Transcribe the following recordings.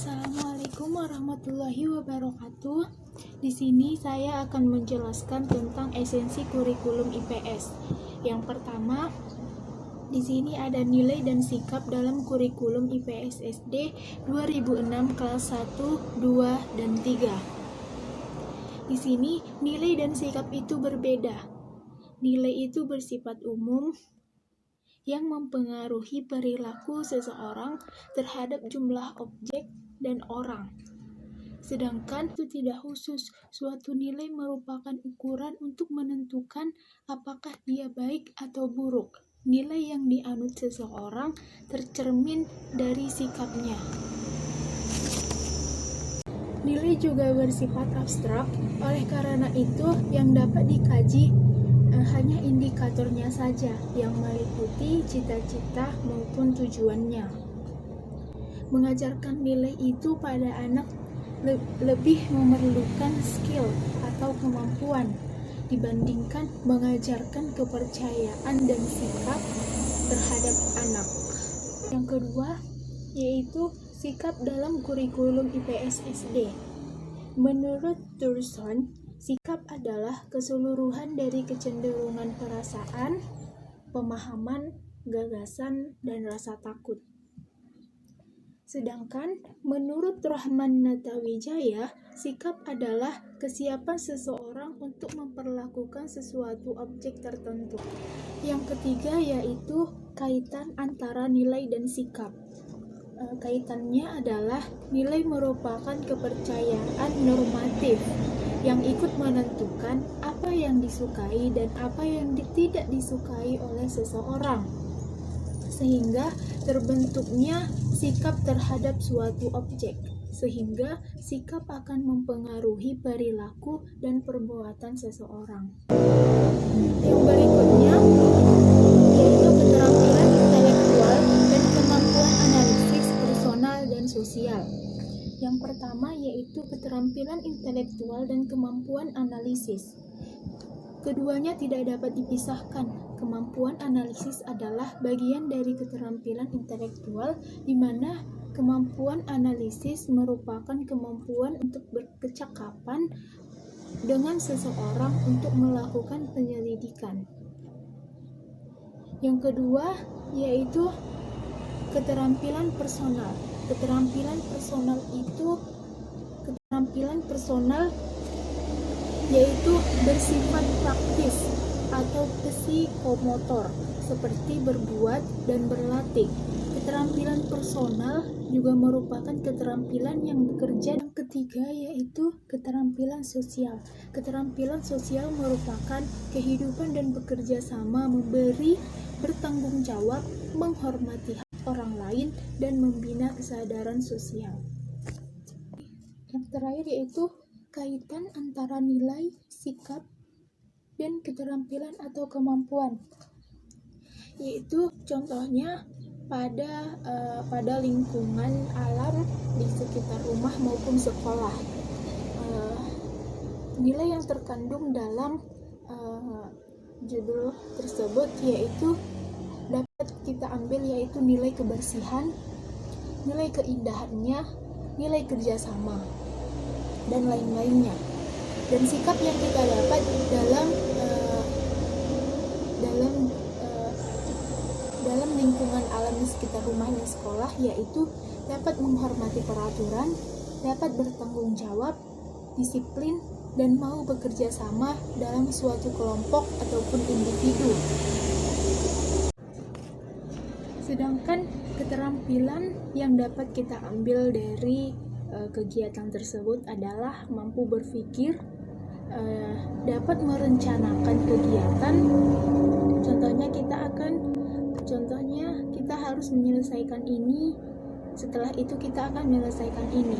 Assalamualaikum warahmatullahi wabarakatuh. Di sini saya akan menjelaskan tentang esensi kurikulum IPS. Yang pertama, di sini ada nilai dan sikap dalam kurikulum IPS SD 2006 kelas 1, 2, dan 3. Di sini nilai dan sikap itu berbeda. Nilai itu bersifat umum yang mempengaruhi perilaku seseorang terhadap jumlah objek dan orang. Sedangkan itu tidak khusus, suatu nilai merupakan ukuran untuk menentukan apakah dia baik atau buruk. Nilai yang dianut seseorang tercermin dari sikapnya. Nilai juga bersifat abstrak, oleh karena itu yang dapat dikaji hanya indikatornya saja yang meliputi cita-cita maupun tujuannya. Mengajarkan nilai itu pada anak lebih memerlukan skill atau kemampuan dibandingkan mengajarkan kepercayaan dan sikap terhadap anak. Yang kedua yaitu sikap dalam kurikulum IPS SD. Menurut Thurston, sikap adalah keseluruhan dari kecenderungan perasaan, pemahaman, gagasan, dan rasa takut. Sedangkan menurut Rahman Natawijaya, sikap adalah kesiapan seseorang untuk memperlakukan sesuatu objek tertentu. Yang ketiga yaitu kaitan antara nilai dan sikap. Kaitannya adalah nilai merupakan kepercayaan normatif yang ikut menentukan apa yang disukai dan apa yang tidak disukai oleh seseorang, sehingga terbentuknya sikap terhadap suatu objek, sehingga sikap akan mempengaruhi perilaku dan perbuatan seseorang. Yang berikutnya yaitu keterampilan intelektual dan kemampuan analisis personal dan sosial. Yang pertama yaitu keterampilan intelektual dan kemampuan analisis. Keduanya tidak dapat dipisahkan. Kemampuan analisis adalah bagian dari keterampilan intelektual, di mana kemampuan analisis merupakan kemampuan untuk berkecakapan dengan seseorang untuk melakukan penyelidikan. Yang kedua yaitu keterampilan personal. Keterampilan personal yaitu bersifat praktis atau psikomotor, seperti berbuat dan berlatih. Keterampilan personal juga merupakan keterampilan yang bekerja. Yang ketiga yaitu keterampilan sosial. Keterampilan sosial merupakan kehidupan dan bekerja sama, memberi, bertanggung jawab, menghormati hak orang lain, dan membina kesadaran sosial. Yang terakhir yaitu kaitan antara nilai, sikap, dan keterampilan atau kemampuan, yaitu contohnya pada lingkungan alam di sekitar rumah maupun sekolah. Nilai yang terkandung dalam judul tersebut yaitu dapat kita ambil yaitu nilai kebersihan, nilai keindahannya, nilai kerjasama, dan lain-lainnya. Dan sikap yang kita dapat dalam lingkungan alam di sekitar rumah dan sekolah yaitu dapat menghormati peraturan, dapat bertanggung jawab, disiplin, dan mau bekerja sama dalam suatu kelompok ataupun individu. Sedangkan keterampilan yang dapat kita ambil dari kegiatan tersebut adalah mampu berpikir, dapat merencanakan kegiatan. Contohnya kita harus menyelesaikan ini, setelah itu kita akan menyelesaikan ini.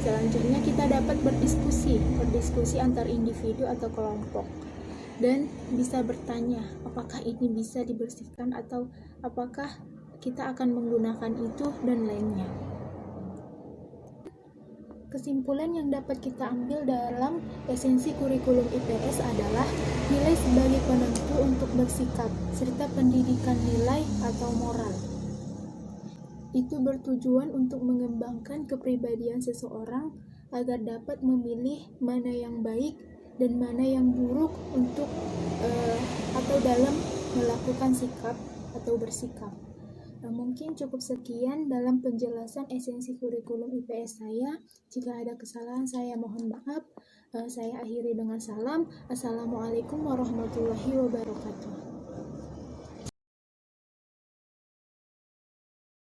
Selanjutnya kita dapat berdiskusi antar individu atau kelompok, dan bisa bertanya apakah ini bisa dibersihkan atau apakah kita akan menggunakan itu dan lainnya. Kesimpulan yang dapat kita ambil dalam esensi kurikulum IPS adalah nilai sebagai penentu untuk bersikap, serta pendidikan nilai atau moral. itu bertujuan untuk mengembangkan kepribadian seseorang agar dapat memilih mana yang baik dan mana yang buruk untuk atau dalam melakukan sikap atau bersikap. Mungkin cukup sekian dalam penjelasan esensi kurikulum IPS saya. Jika ada kesalahan saya mohon maaf. Saya akhiri dengan salam. Assalamualaikum warahmatullahi wabarakatuh.